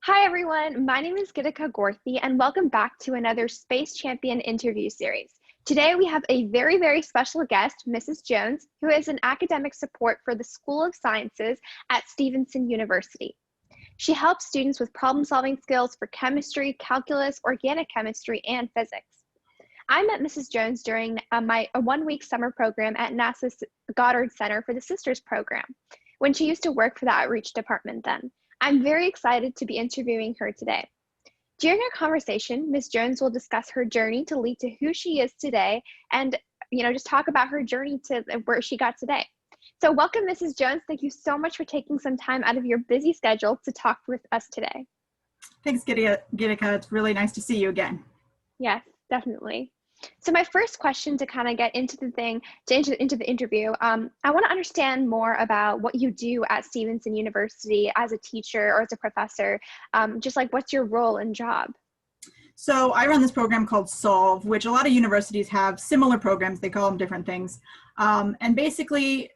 Hi everyone, my name is Gitika Gorthy and welcome back to another Space Champion interview series. Today we have a very special guest, Mrs. Jones, who is an academic support for the School of Sciences at Stevenson University. She helps students with problem-solving skills for chemistry, calculus, organic chemistry, and physics. I met Mrs. Jones during my one-week summer program at NASA's Goddard Center for the Sisters program, when she used to work for the outreach department then. I'm very excited to be interviewing her today. During our conversation, Ms. Jones will discuss her journey to lead to who she is today and, just talk about her journey to where she got today. So welcome, Mrs. Jones. Thank you so much for taking some time out of your busy schedule to talk with us today. Thanks, Gitika. It's really nice to see you again. Yes, definitely. So my first question to kind of get into the interview, I want to understand more about what you do at Stevenson University as a teacher or as a professor, just like what's your role and job? So I run this program called Solve, which a lot of universities have similar programs. They call them different things. And basically,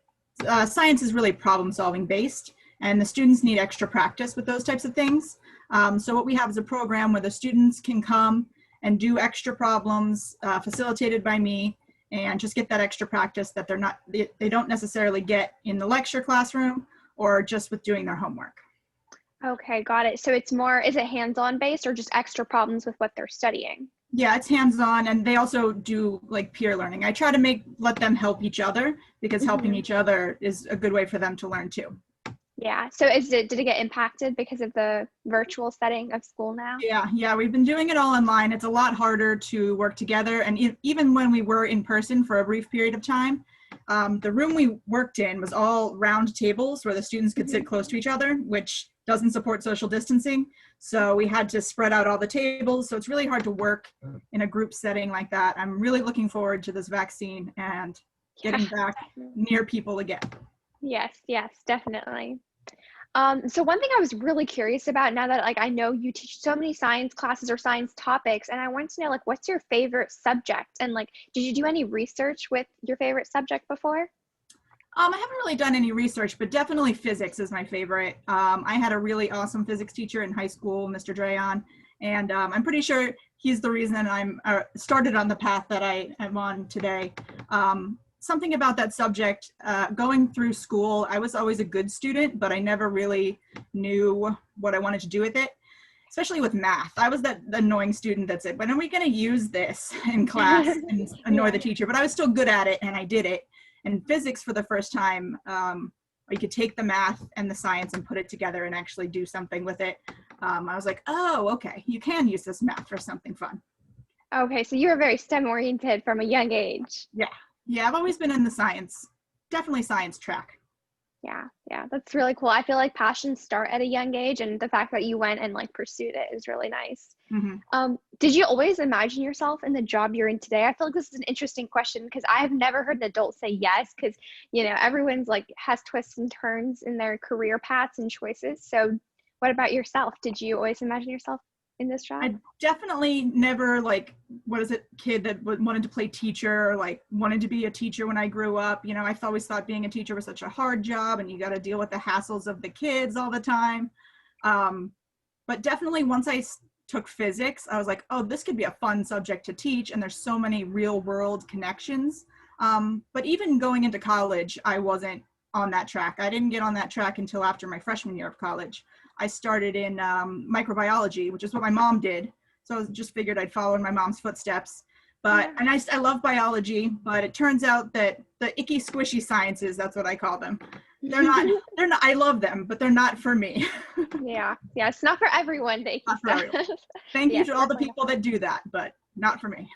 science is really problem-solving based, and the students need extra practice with those types of things. So what we have is a program where the students can come and do extra problems facilitated by me and just get that extra practice that they don't necessarily get in the lecture classroom or just with doing their homework. Okay, got it. So it's more, is it hands-on based or just extra problems with what they're studying? Yeah, it's hands-on, and they also do like peer learning. I try to let them help each other because helping each other is a good way for them to learn too. Yeah. So did it get impacted because of the virtual setting of school now? Yeah, we've been doing it all online. It's a lot harder to work together. And even when we were in person for a brief period of time, the room we worked in was all round tables where the students could sit close to each other, which doesn't support social distancing. So we had to spread out all the tables. So it's really hard to work in a group setting like that. I'm really looking forward to this vaccine and getting back near people again. Yes, definitely. So one thing I was really curious about now that I know you teach so many science classes or science topics, and I wanted to know what's your favorite subject, and did you do any research with your favorite subject before? I haven't really done any research, but definitely physics is my favorite. I had a really awesome physics teacher in high school, Mr. Drayon, and I'm pretty sure he's the reason I'm started on the path that I am on today. Something about that subject, going through school, I was always a good student, but I never really knew what I wanted to do with it, especially with math. I was that annoying student that said, when are we going to use this in class and annoy the teacher? But I was still good at it, and I did it. And physics, for the first time, you could take the math and the science and put it together and actually do something with it. I was like, oh, okay, you can use this math for something fun. Okay, so you were very STEM-oriented from a young age. Yeah, I've always been in the definitely science track. Yeah, that's really cool. I feel like passions start at a young age, and the fact that you went and pursued it is really nice. Did you always imagine yourself in the job you're in today? I feel like this is an interesting question because I have never heard an adult say yes, because everyone's has twists and turns in their career paths and choices. So what about yourself? Did you always imagine yourself in this job? I definitely never kid that wanted to play teacher or wanted to be a teacher when I grew up. I've always thought being a teacher was such a hard job and you got to deal with the hassles of the kids all the time. But definitely once I took physics, I was like, oh, this could be a fun subject to teach, and there's so many real world connections. But even going into college, I wasn't on that track. I didn't get on that track until after my freshman year of college. I started in microbiology, which is what my mom did. So I just figured I'd follow in my mom's footsteps. And I love biology, but it turns out that the icky, squishy sciences, that's what I call them. They're not, I love them, but they're not for me. Yeah, it's not for everyone. Thank you to all the people that do that, but not for me.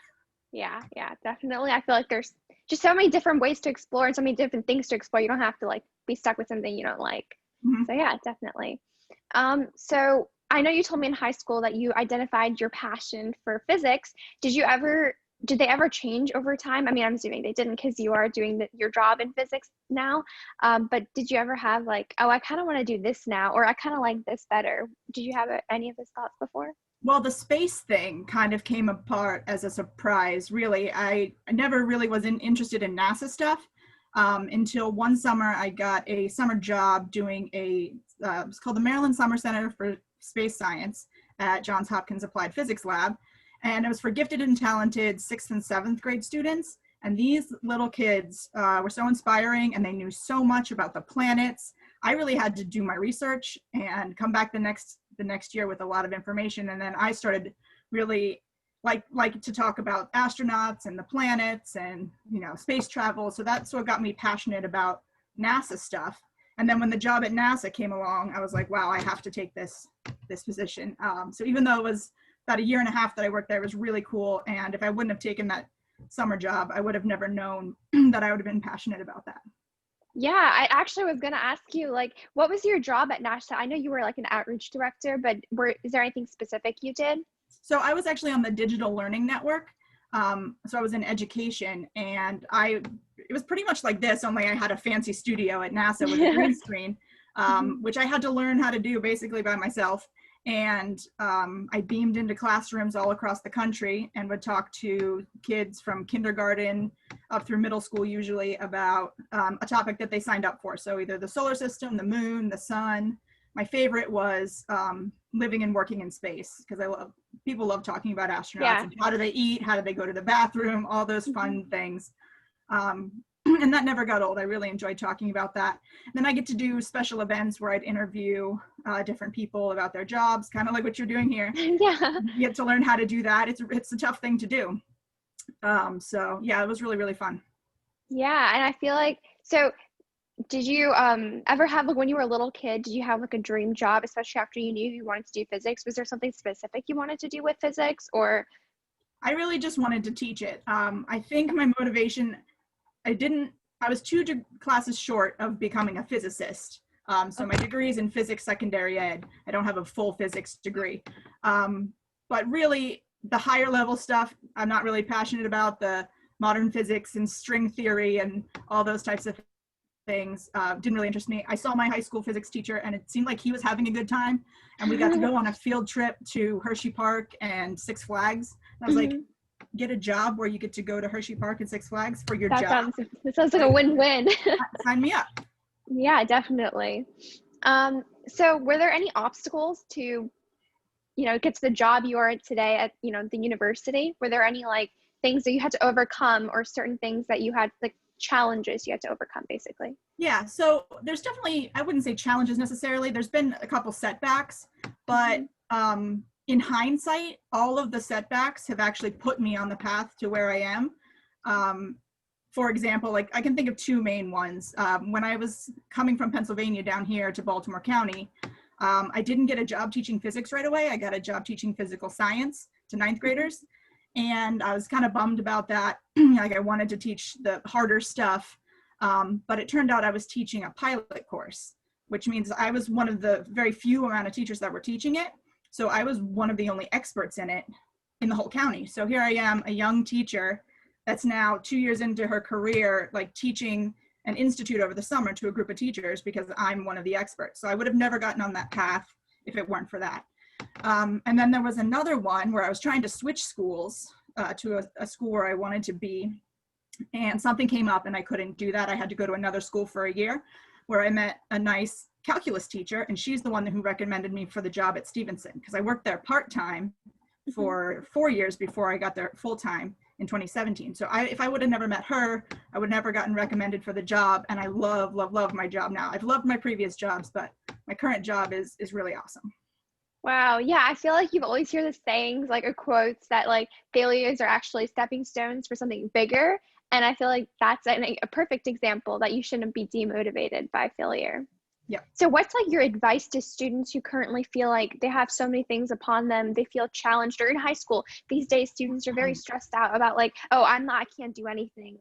Yeah, definitely. I feel like there's just so many different ways to explore and so many different things to explore. You don't have to be stuck with something you don't like. So yeah, definitely. So I know you told me in high school that you identified your passion for physics. Did they ever change over time? I mean, I'm assuming they didn't because you are doing your job in physics now. But did you ever have oh, I kind of want to do this now, or I kind of like this better? Did you have any of those thoughts before? Well, the space thing kind of came apart as a surprise, really. I never really was interested in NASA stuff until one summer I got a summer job doing it's called the Maryland Summer Center for space science at Johns Hopkins Applied Physics Lab. And it was for gifted and talented 6th and 7th grade students. And these little kids were so inspiring, and they knew so much about the planets. I really had to do my research and come back the next year with a lot of information. And then I started really like to talk about astronauts and the planets and, you know, space travel. So that's what got me passionate about NASA stuff. And then when the job at NASA came along, I was like, wow, I have to take this position. So even though it was about 1.5 years that I worked there, it was really cool. And if I wouldn't have taken that summer job, I would have never known that I would have been passionate about that. Yeah, I actually was going to ask you, like, what was your job at NASA? I know you were like an outreach director, but is there anything specific you did? So I was actually on the digital learning network. So I was in education, and it was pretty much like this, only I had a fancy studio at NASA with a green screen, which I had to learn how to do basically by myself. And I beamed into classrooms all across the country and would talk to kids from kindergarten up through middle school, usually about a topic that they signed up for. So either the solar system, the moon, the sun. My favorite was living and working in space, because people love talking about astronauts. Yeah. And how do they eat? How do they go to the bathroom? All those fun things. And that never got old. I really enjoyed talking about that. And then I get to do special events where I'd interview different people about their jobs, kind of like what you're doing here. Yeah. You get to learn how to do that. It's a tough thing to do. So yeah, it was really, really fun. Yeah, and I feel like, so did you ever have, like, when you were a little kid, did you have like a dream job, especially after you knew you wanted to do physics? Was there something specific you wanted to do with physics, or? I really just wanted to teach it. I think my motivation, I was 2 classes short of becoming a physicist. So my degree is in physics secondary ed. I don't have a full physics degree. But really, the higher level stuff, I'm not really passionate about. The modern physics and string theory and all those types of things didn't really interest me. I saw my high school physics teacher, and it seemed like he was having a good time. And we got to go on a field trip to Hershey Park and Six Flags. And I was like, get a job where you get to go to Hershey Park and Six Flags for your job. That sounds like a win-win. Sign me up. Yeah, definitely. So were there any obstacles to, get to the job you are today at, the university? Were there any like things that you had to overcome, or certain things that you had, like challenges you had to overcome, basically? Yeah, so there's definitely, I wouldn't say challenges necessarily. There's been a couple setbacks, but in hindsight, all of the setbacks have actually put me on the path to where I am. For example, like I can think of 2 main ones. When I was coming from Pennsylvania down here to Baltimore County, I didn't get a job teaching physics right away. I got a job teaching physical science to 9th graders. And I was kind of bummed about that. Like I wanted to teach the harder stuff, but it turned out I was teaching a pilot course, which means I was one of the very few amount of teachers that were teaching it. So I was one of the only experts in it in the whole county. So here I am, a young teacher that's now 2 years into her career, like teaching an institute over the summer to a group of teachers because I'm one of the experts. So I would have never gotten on that path if it weren't for that. And then there was another one where I was trying to switch schools to a school where I wanted to be, and something came up and I couldn't do that. I had to go to another school for a year, where I met a nice calculus teacher, and she's the one who recommended me for the job at Stevenson, because I worked there part-time for 4 years before I got there full-time in 2017. So if I would have never met her, I would have never gotten recommended for the job. And I love, love, love my job now. I've loved my previous jobs, but my current job is really awesome. Wow. Yeah. I feel like you've always heard the sayings, like, or quotes that like failures are actually stepping stones for something bigger. And I feel like that's a perfect example that you shouldn't be demotivated by failure. Yeah. So what's like your advice to students who currently feel like they have so many things upon them, they feel challenged, or in high school these days, students are very stressed out about like, oh, I can't do anything,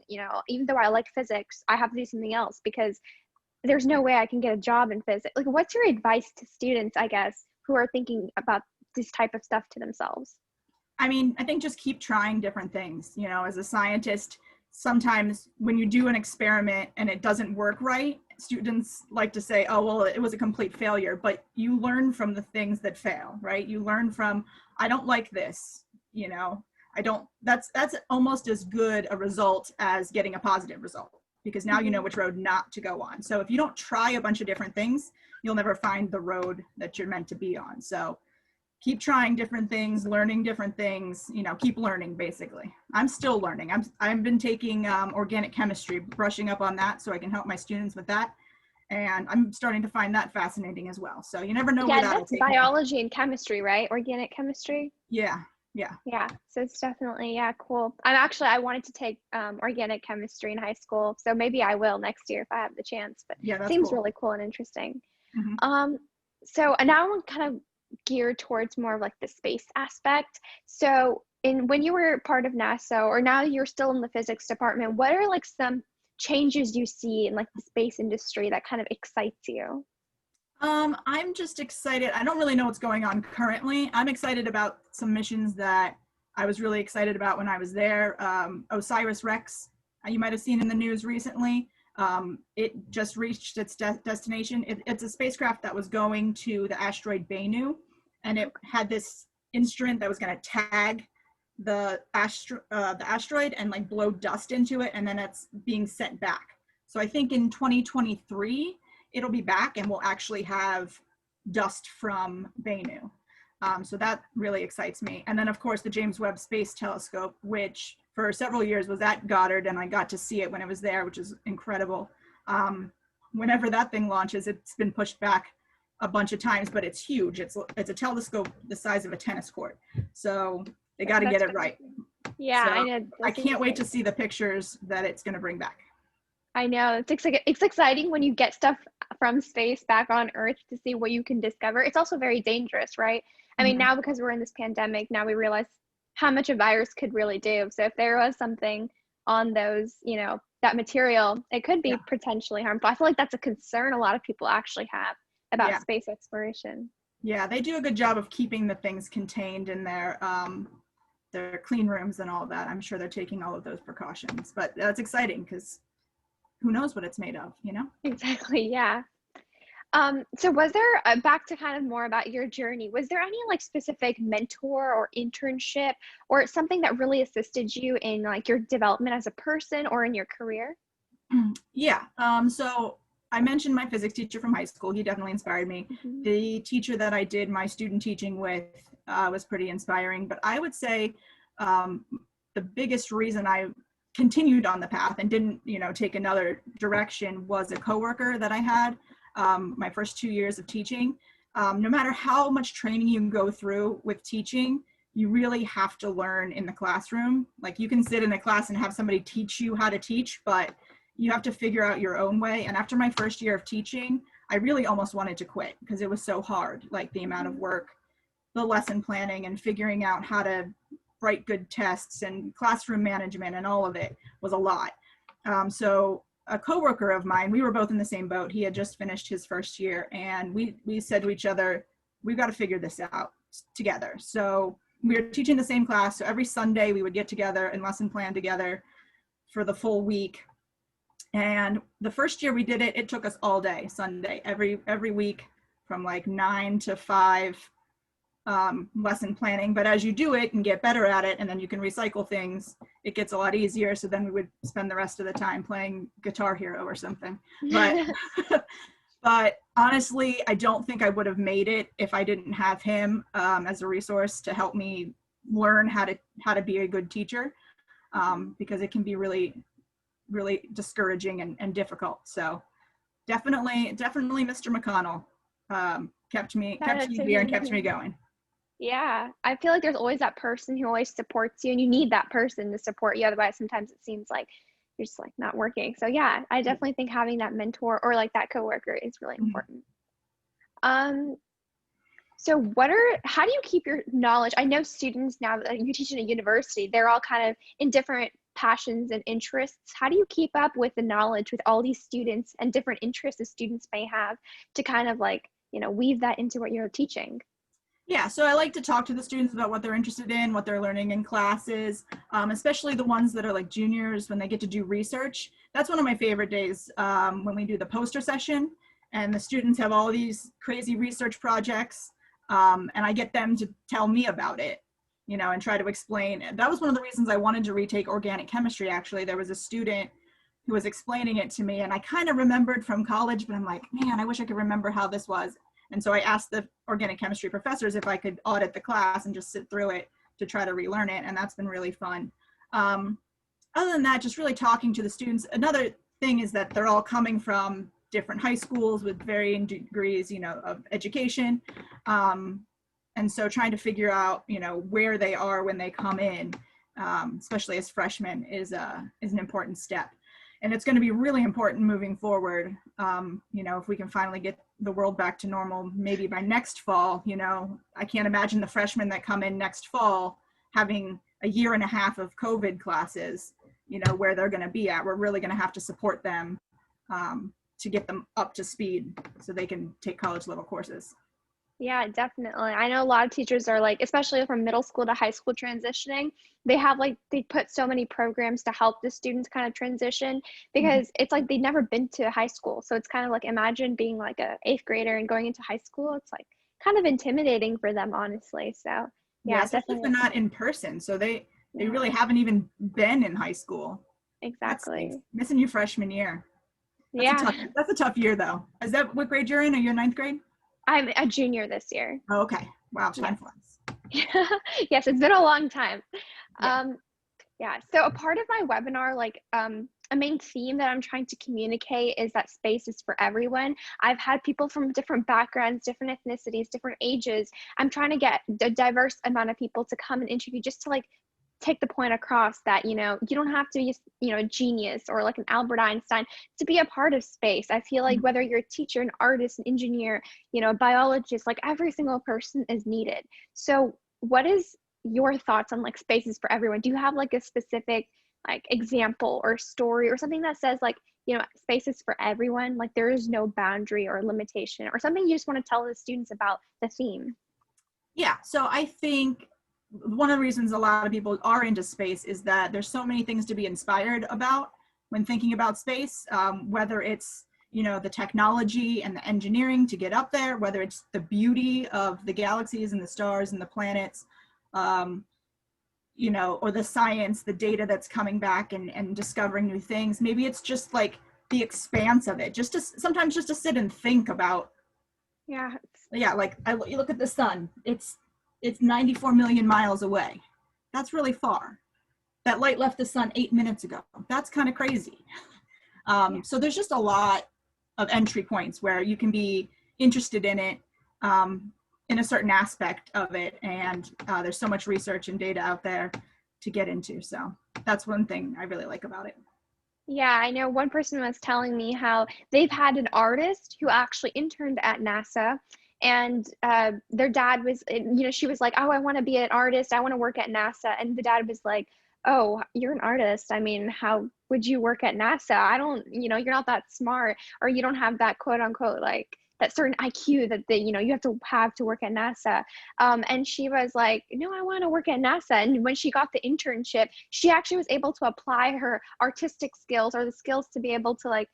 even though I like physics, I have to do something else because there's no way I can get a job in physics. Like, what's your advice to students, I guess, who are thinking about this type of stuff to themselves? I mean, I think just keep trying different things. As a scientist, sometimes when you do an experiment and it doesn't work right, students like to say, oh, well, it was a complete failure, but you learn from the things that fail, right? You learn from, I don't like this, that's almost as good a result as getting a positive result, because now you know which road not to go on. So if you don't try a bunch of different things, you'll never find the road that you're meant to be on. So keep trying different things, learning different things, you know, keep learning basically. I'm still learning. I've been taking organic chemistry, brushing up on that so I can help my students with that. And I'm starting to find that fascinating as well. So you never know where that'll That's take me. biology and chemistry, right? Organic chemistry. Yeah, yeah. Yeah, so it's definitely, yeah, cool. I wanted to take organic chemistry in high school, so maybe I will next year if I have the chance, but Yeah, it that's seems cool. really cool and interesting. Mhm. So now I'm kind of geared towards more of like the space aspect. So when you were part of NASA, or now you're still in the physics department, what are like some changes you see in like the space industry that kind of excites you? I'm just excited. I don't really know what's going on currently. I'm excited about some missions that I was really excited about when I was there. OSIRIS-REx, you might have seen in the news recently. It just reached its destination. It's a spacecraft that was going to the asteroid Bennu, and it had this instrument that was going to tag the asteroid and like blow dust into it, and then it's being sent back. So I think in 2023, it'll be back and we'll actually have dust from Bennu. So that really excites me. And then of course the James Webb Space Telescope, which for several years was at Goddard, and I got to see it when it was there, which is incredible. Whenever that thing launches, it's been pushed back a bunch of times, but it's huge. It's a telescope the size of a tennis court. So they got to get it right. Yeah, so I know. I can't wait to see the pictures that it's going to bring back. I know. It's exciting when you get stuff from space back on Earth to see what you can discover. It's also very dangerous, right? I mean, now because we're in this pandemic, now we realize how much a virus could really do. So if there was something on those, you know, that material, it could be potentially harmful. I feel like that's a concern a lot of people actually have about space exploration. Yeah, they do a good job of keeping the things contained in their clean rooms and all that. I'm sure they're taking all of those precautions, but that's exciting because who knows what it's made of, you know? Exactly, yeah. So was there, back to kind of more about your journey, was there any like specific mentor or internship or something that really assisted you in like your development as a person or in your career? Yeah, so I mentioned my physics teacher from high school. He definitely inspired me. The teacher that I did my student teaching with was pretty inspiring, but I would say the biggest reason I continued on the path and didn't, you know, take another direction was a coworker that I had my first 2 years of teaching. No matter how much training you can go through with teaching, you really have to learn in the classroom. Like you can sit in a class and have somebody teach you how to teach, but you have to figure out your own way. And after my first year of teaching, I really almost wanted to quit because it was so hard, like the amount of work, the lesson planning and figuring out how to write good tests and classroom management and all of it was a lot. So a coworker of mine, we were both in the same boat. He had just finished his first year, and we said to each other, we've got to figure this out together. So we were teaching the same class. So every Sunday we would get together and lesson plan together for the full week. And the first year we did it, it took us all day, Sunday, every week from like 9 to 5 lesson planning. But as you do it and get better at it, and then you can recycle things, it gets a lot easier. So then we would spend the rest of the time playing Guitar Hero or something. But but honestly, I don't think I would have made it if I didn't have him as a resource to help me learn how to be a good teacher, because it can be really discouraging and difficult. So definitely Mr. McConnell kept me here and kept me going. Yeah, I feel like there's always that person who always supports you, and you need that person to support you. Otherwise, sometimes it seems like you're just like not working. So yeah, I definitely think having that mentor or like that coworker is really important. So how do you keep your knowledge? I know students now that you teach in a university, they're all kind of in different passions and interests. How do you keep up with the knowledge with all these students and different interests the students may have to kind of like, you know, weave that into what you're teaching? Yeah, so I like to talk to the students about what they're interested in, what they're learning in classes, especially the ones that are like juniors when they get to do research. That's one of my favorite days, when we do the poster session and the students have all these crazy research projects, and I get them to tell me about it, you know, and try to explain. That was one of the reasons I wanted to retake organic chemistry, actually. There was a student who was explaining it to me, and I kind of remembered from college, but I'm like, man, I wish I could remember how this was. And so I asked the organic chemistry professors if I could audit the class and just sit through it to try to relearn it, and that's been really fun. Other than that, just really talking to the students. Another thing is that they're all coming from different high schools with varying degrees, of education. And so trying to figure out, where they are when they come in, especially as freshmen, is an important step. And it's going to be really important moving forward. If we can finally get the world back to normal, maybe by next fall. I can't imagine the freshmen that come in next fall having a year and a half of COVID classes, where they're going to be at. We're really going to have to support them to get them up to speed so they can take college level courses. Yeah, definitely. I know a lot of teachers are like, especially from middle school to high school transitioning, they put so many programs to help the students kind of transition, because it's like they've never been to high school. So it's kind of like, imagine being like a 8th grader and going into high school. It's like kind of intimidating for them, honestly. So yeah, especially if they're not in person. So they really haven't even been in high school. Exactly. Missing your freshman year. That's a tough year though. Is that what grade you're in? Are you in 9th grade? I'm a junior this year. Oh, okay. Wow, time flies. Yes, it's been a long time. Yeah. So a part of my webinar, a main theme that I'm trying to communicate is that space is for everyone. I've had people from different backgrounds, different ethnicities, different ages. I'm trying to get a diverse amount of people to come and interview, just to take the point across that, you don't have to be, a genius or like an Albert Einstein to be a part of space. I feel like whether you're a teacher, an artist, an engineer, a biologist, every single person is needed. So what is your thoughts on spaces for everyone? Do you have a specific example or story or something that says spaces for everyone, there is no boundary or limitation, or something you just want to tell the students about the theme? Yeah, so I think one of the reasons a lot of people are into space is that there's so many things to be inspired about when thinking about space, whether it's, the technology and the engineering to get up there, whether it's the beauty of the galaxies and the stars and the planets, or the science, the data that's coming back and discovering new things. Maybe it's just the expanse of it, sometimes just to sit and think about. Yeah, you look at the sun, it's 94 million miles away. That's really far. That light left the sun 8 minutes ago. That's kind of crazy. So there's just a lot of entry points where you can be interested in it, in a certain aspect of it. And there's so much research and data out there to get into. So that's one thing I really like about it. Yeah, I know one person was telling me how they've had an artist who actually interned at NASA, and their dad was, she was like, oh, I want to be an artist. I want to work at NASA. And the dad was like, oh, you're an artist. I mean, how would you work at NASA? I don't, you're not that smart, or you don't have that quote unquote, that certain IQ that you have to work at NASA. And she was like, no, I want to work at NASA. And when she got the internship, she actually was able to apply her artistic skills, or the skills to be able to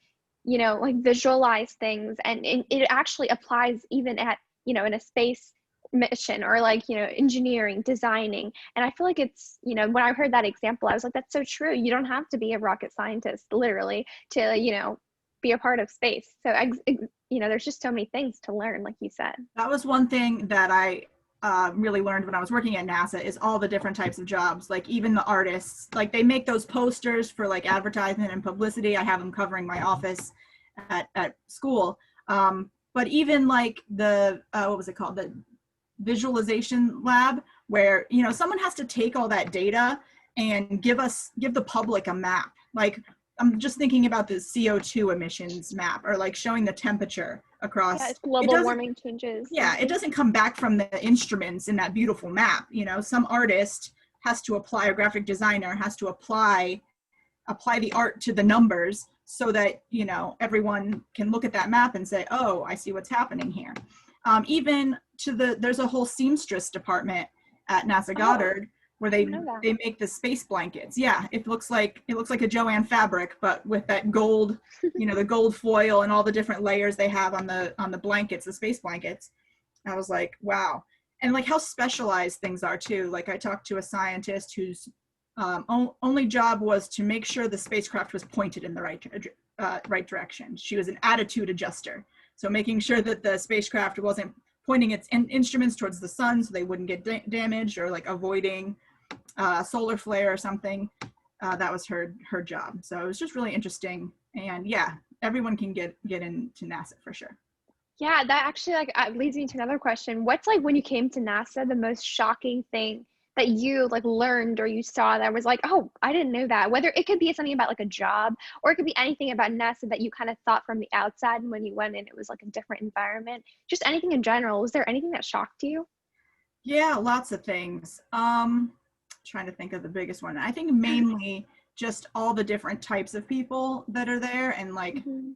visualize things. And it actually applies even at, in a space mission, or engineering, designing. And I feel like it's, when I heard that example, I was like, that's so true. You don't have to be a rocket scientist, literally, to, be a part of space. So, there's just so many things to learn, like you said. That was one thing that I really learned when I was working at NASA, is all the different types of jobs. Even the artists, they make those posters for advertisement and publicity. I have them covering my office at school. But even the, what was it called? The visualization lab, where, someone has to take all that data and give the public a map. I'm just thinking about the CO2 emissions map, or showing the temperature across. Yeah, it's global warming changes. Yeah, it doesn't come back from the instruments in that beautiful map. Some artist has to apply, a graphic designer has to apply the art to the numbers, so that, everyone can look at that map and say, oh, I see what's happening here. Even there's a whole seamstress department at NASA Goddard, where they make the space blankets. Yeah, it looks like a Joanne fabric, but with that gold, the gold foil and all the different layers they have on the blankets, the space blankets. I was like, wow. And how specialized things are too. I talked to a scientist who's Only job was to make sure the spacecraft was pointed in the right direction. She was an attitude adjuster. So making sure that the spacecraft wasn't pointing its instruments towards the sun so they wouldn't get damaged, or like avoiding solar flare or something. That was her job. So it was just really interesting. And yeah, everyone can get into NASA for sure. Yeah, that actually like leads me to another question. What's like when you came to NASA, the most shocking thing that you like learned or you saw that was like, oh, I didn't know that. Whether it could be something about like a job, or it could be anything about NASA that you kind of thought from the outside, and when you went in, it was like a different environment. Just anything in general. Was there anything that shocked you? Yeah, lots of things. Trying to think of the biggest one. I think mainly just all the different types of people that are there, and like, Mm-hmm.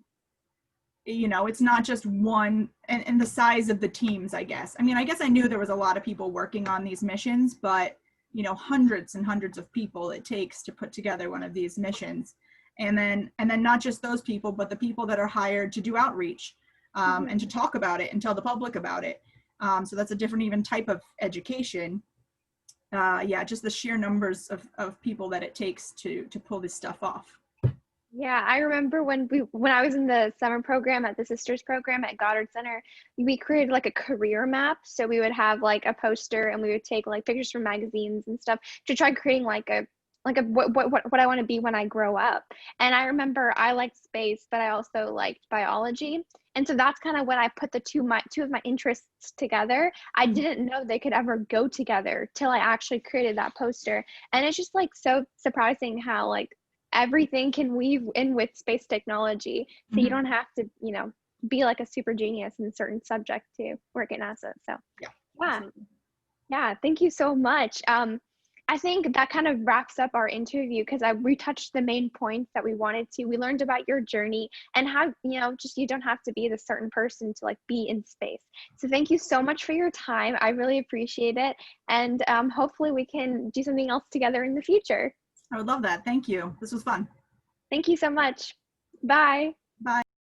you know, it's not just one, and the size of the teams, I guess. I mean, I guess I knew there was a lot of people working on these missions, but, you know, hundreds and hundreds of people it takes to put together one of these missions. And then not just those people, but the people that are hired to do outreach, and to talk about it and tell the public about it. So that's a different even type of education. Yeah, just the sheer numbers of people that it takes to pull this stuff off. Yeah, I remember when I was in the summer program at the Sisters program at Goddard Center, we created like a career map. So we would have like a poster, and we would take like pictures from magazines and stuff to try creating like a what I want to be when I grow up. And I remember I liked space, but I also liked biology. And so that's kind of when I put the two of my interests together. I didn't know they could ever go together till I actually created that poster. And it's just like so surprising how like everything can weave in with space technology. So you don't have to, you know, be like a super genius in a certain subject to work at NASA. So Yeah, yeah, absolutely. yeah, thank you so much. I think that kind of wraps up our interview because we touched the main points that we wanted to. We learned about your journey and how, you know, just you don't have to be the certain person to like be in space. So thank you so much for your time. I really appreciate it. And hopefully we can do something else together in the future. I would love that. Thank you. This was fun. Thank you so much. Bye.